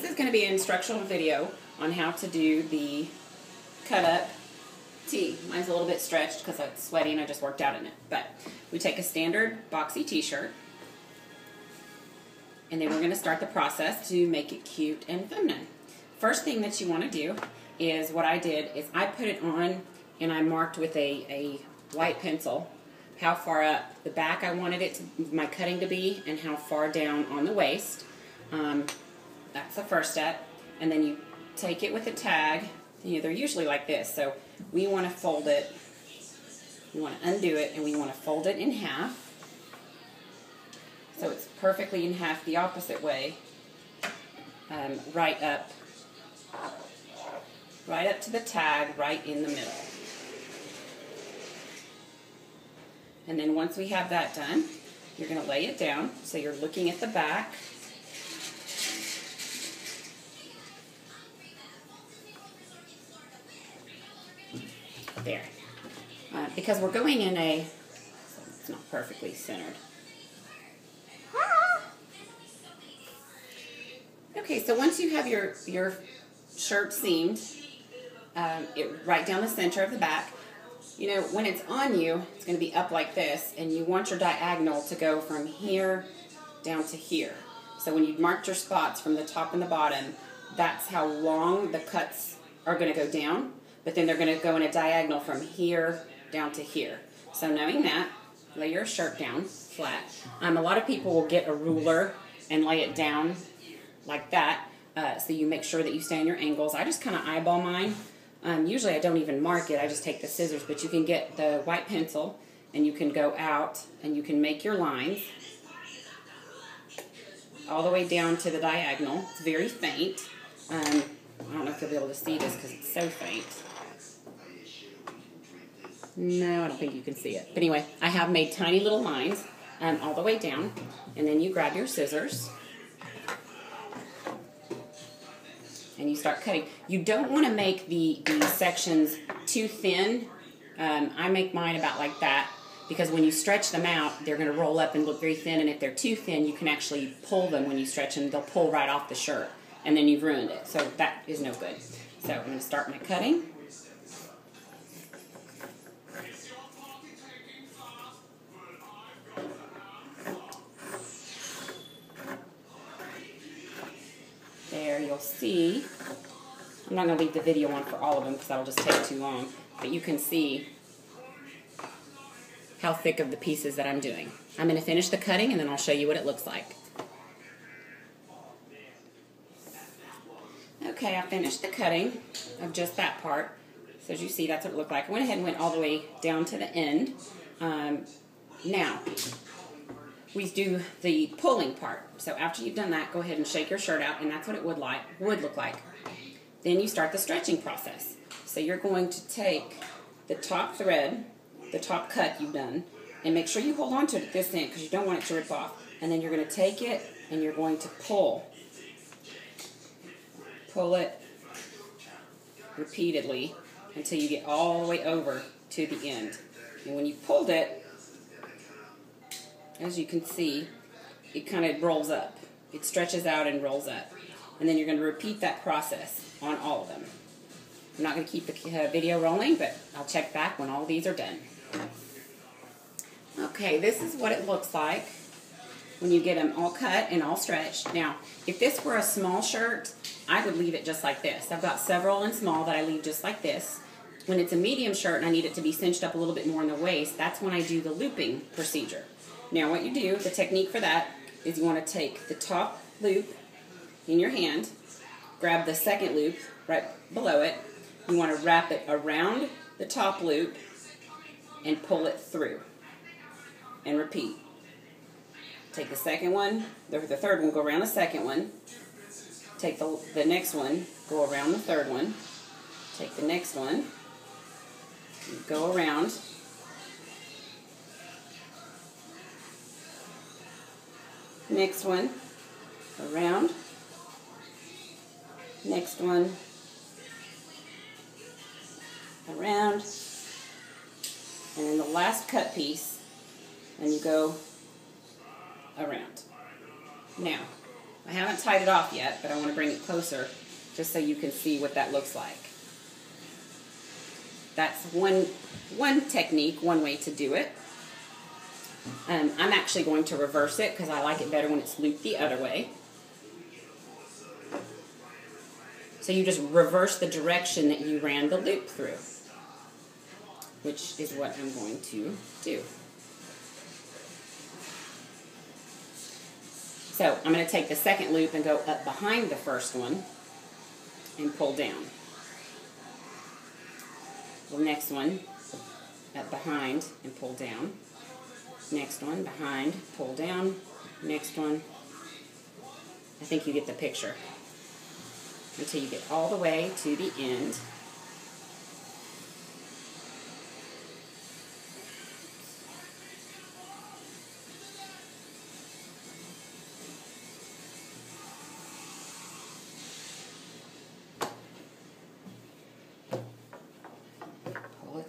is going to be an instructional video on how to do the cut-up tee. Mine's a little bit stretched because it's sweaty and I just worked out in it. But we take a standard boxy t-shirt, and then we're going to start the process to make it cute and feminine. First thing that you want to do is, what I did is I put it on and I marked with a white pencil how far up the back I wanted it to, my cutting to be, and how far down on the waist. That's the first step. And then you take it with a tag. You know, they're usually like this, so we want to fold it, we want to undo it, and we want to fold it in half so it's perfectly in half the opposite way, right up to the tag, right in the middle. And then once we have that done, you're going to lay it down so you're looking at the back. There. Because we're going in a, it's not perfectly centered. Okay, so once you have your shirt seamed, right down the center of the back, you know, when it's on you, it's going to be up like this, and you want your diagonal to go from here down to here. So when you've marked your spots from the top and the bottom, that's how long the cuts are going to go down, but then they're going to go in a diagonal from here down to here. So knowing that, lay your shirt down flat. A lot of people will get a ruler and lay it down like that, so you make sure that you stay on your angles. I just kind of eyeball mine. Usually I don't even mark it, I just take the scissors, but you can get the white pencil and you can go out and you can make your lines all the way down to the diagonal. It's very faint. I don't know if you'll be able to see this because it's so faint. No, I don't think you can see it. But anyway, I have made tiny little lines all the way down, and then you grab your scissors and you start cutting. You don't want to make the sections too thin. I make mine about like that, because when you stretch them out, they're going to roll up and look very thin, and if they're too thin, you can actually pull them when you stretch them. They'll pull right off the shirt, and then you've ruined it. So that is no good. So I'm going to start my cutting. There, you'll see, I'm not going to leave the video on for all of them because that'll just take too long, but you can see how thick of the pieces that I'm doing. I'm going to finish the cutting and then I'll show you what it looks like. Okay, I finished the cutting of just that part. So as you see, that's what it looked like. I went ahead and went all the way down to the end. Now, we do the pulling part. So after you've done that, go ahead and shake your shirt out, and that's what it would look like. Then you start the stretching process. So you're going to take the top thread, the top cut you've done, and make sure you hold on to it at this end because you don't want it to rip off. And then you're going to take it and you're going to pull. Pull it repeatedly until you get all the way over to the end. And when you've pulled it, as you can see, it kind of rolls up. It stretches out and rolls up. And then you're going to repeat that process on all of them. I'm not going to keep the video rolling, but I'll check back when all of these are done. Okay, this is what it looks like when you get them all cut and all stretched. Now, if this were a small shirt, I would leave it just like this. I've got several in small that I leave just like this. When it's a medium shirt and I need it to be cinched up a little bit more in the waist, that's when I do the looping procedure. Now what you do, the technique for that, is you want to take the top loop in your hand, grab the second loop right below it, you want to wrap it around the top loop and pull it through. And repeat. Take the second one, the third one, go around the second one, take the next one, go around the third one, take the next one, go around, next one, around, next one, around, and then the last cut piece, and you go around. Now, I haven't tied it off yet, but I want to bring it closer just so you can see what that looks like. That's one technique, one way to do it. I'm actually going to reverse it because I like it better when it's looped the other way. So you just reverse the direction that you ran the loop through, which is what I'm going to do. So I'm going to take the second loop and go up behind the first one and pull down. The next one, up behind and pull down. Next one, behind, pull down. Next one. I think you get the picture. Until you get all the way to the end. Pull it.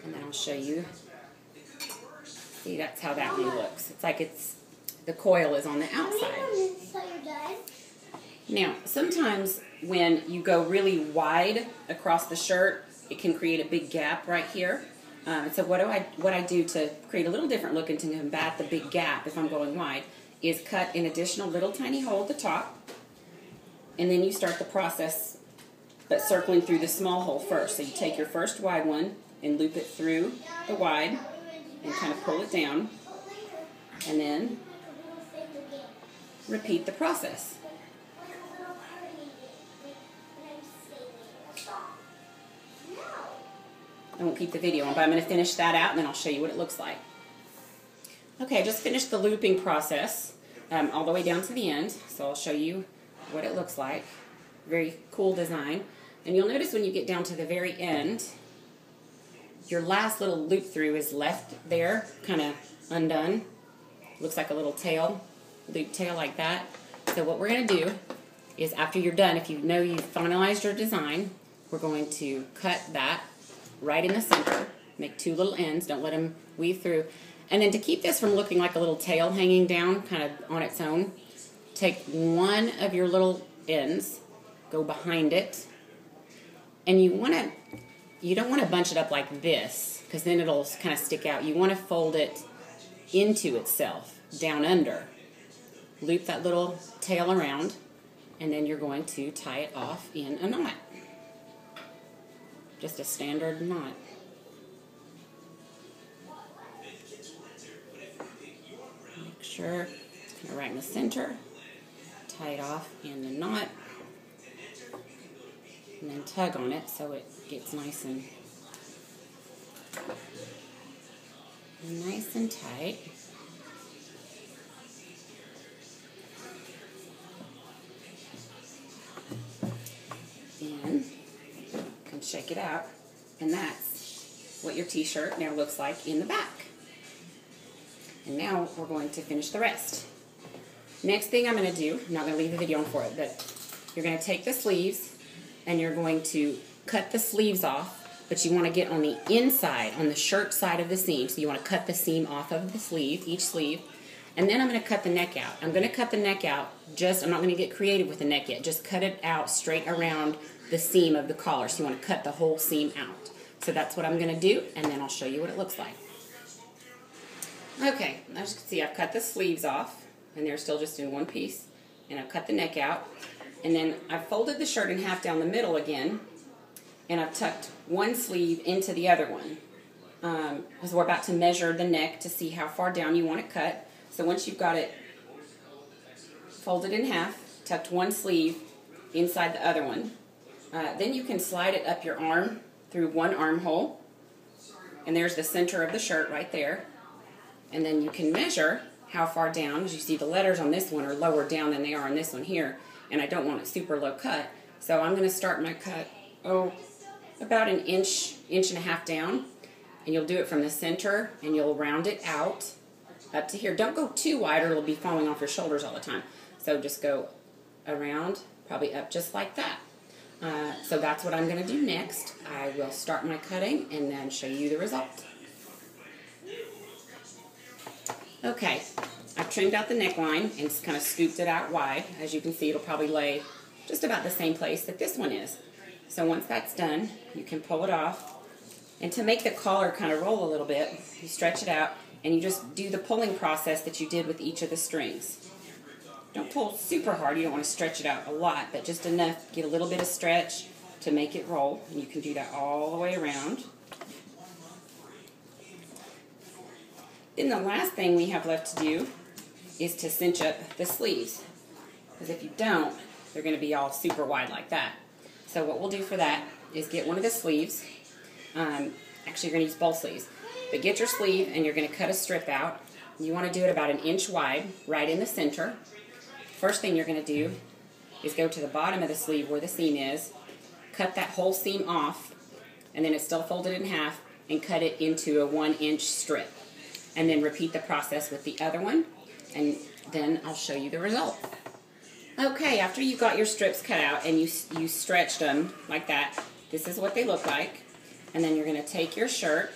And then I'll show you. See, that's how that one looks. It's like the coil is on the outside. Now, sometimes when you go really wide across the shirt, it can create a big gap right here. So what I do to create a little different look and to combat the big gap if I'm going wide is cut an additional little tiny hole at the top, and then you start the process but circling through the small hole first. So you take your first wide one and loop it through the wide and kind of pull it down, and then repeat the process. I won't keep the video on, but I'm going to finish that out and then I'll show you what it looks like. Okay, I just finished the looping process all the way down to the end, so I'll show you what it looks like. Very cool design. And you'll notice when you get down to the very end, your last little loop through is left there, kind of undone. Looks like a little tail, loop tail like that. So what we're going to do is after you're done, if you know you've finalized your design, we're going to cut that right in the center, make two little ends, don't let them weave through. And then to keep this from looking like a little tail hanging down kind of on its own, take one of your little ends, go behind it, and you don't want to bunch it up like this because then it'll kind of stick out. You want to fold it into itself, down under. Loop that little tail around, and then you're going to tie it off in a knot. Just a standard knot. Make sure it's kind of right in the center. Tie it off in the knot. And then tug on it so it gets nice and tight. Then you can shake it out, and that's what your t-shirt now looks like in the back. And now we're going to finish the rest. Next thing I'm going to do, I'm not going to leave the video on for it, but you're going to take the sleeves and you're going to cut the sleeves off, but you want to get on the inside, on the shirt side of the seam. So you want to cut the seam off of the sleeve, each sleeve, and then I'm going to cut the neck out. I'm going to cut the neck out, I'm not going to get creative with the neck yet, just cut it out straight around the seam of the collar. So you want to cut the whole seam out. So that's what I'm going to do, and then I'll show you what it looks like. Okay, as you can see, I've cut the sleeves off, and they're still just in one piece, and I've cut the neck out. And then I've folded the shirt in half down the middle again, and I've tucked one sleeve into the other one. Because we're about to measure the neck to see how far down you want it cut. So once you've got it folded in half, tucked one sleeve inside the other one, then you can slide it up your arm through one armhole. And there's the center of the shirt right there. And then you can measure how far down, as you see the letters on this one are lower down than they are on this one here. And I don't want it super low cut. So I'm going to start my cut, about an inch and a half down. And you'll do it from the center, and you'll round it out up to here. Don't go too wide or it'll be falling off your shoulders all the time. So just go around, probably up just like that. So that's what I'm going to do next. I will start my cutting and then show you the result. Okay, I've trimmed out the neckline and kind of scooped it out wide. As you can see, it'll probably lay just about the same place that this one is. So once that's done, you can pull it off. And to make the collar kind of roll a little bit, you stretch it out and you just do the pulling process that you did with each of the strings. Don't pull super hard, you don't want to stretch it out a lot, but just enough to get a little bit of stretch to make it roll. And you can do that all the way around. Then the last thing we have left to do is to cinch up the sleeves. Because if you don't, they're going to be all super wide like that. So what we'll do for that is get one of the sleeves. Actually, you're going to use both sleeves. But get your sleeve and you're going to cut a strip out. You want to do it about 1 inch wide, right in the center. First thing you're going to do is go to the bottom of the sleeve where the seam is, cut that whole seam off, and then it's still folded in half, and cut it into a 1 inch strip. And then repeat the process with the other one, and then I'll show you the result. Okay, after you got your strips cut out and you stretched them like that, this is what they look like. And then you're going to take your shirt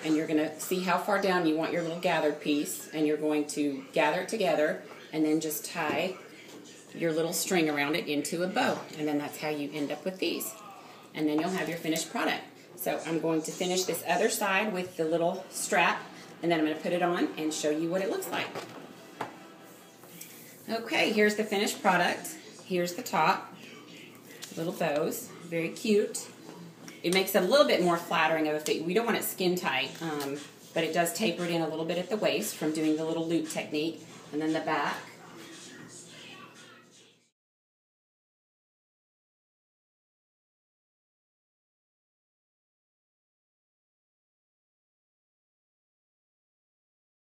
and you're going to see how far down you want your little gathered piece, and you're going to gather it together and then just tie your little string around it into a bow. And then that's how you end up with these. And then you'll have your finished product. So I'm going to finish this other side with the little strap, and then I'm going to put it on and show you what it looks like. Okay, here's the finished product. Here's the top. Little bows. Very cute. It makes it a little bit more flattering of a fit. We don't want it skin tight, but it does taper it in a little bit at the waist from doing the little loop technique. And then the back.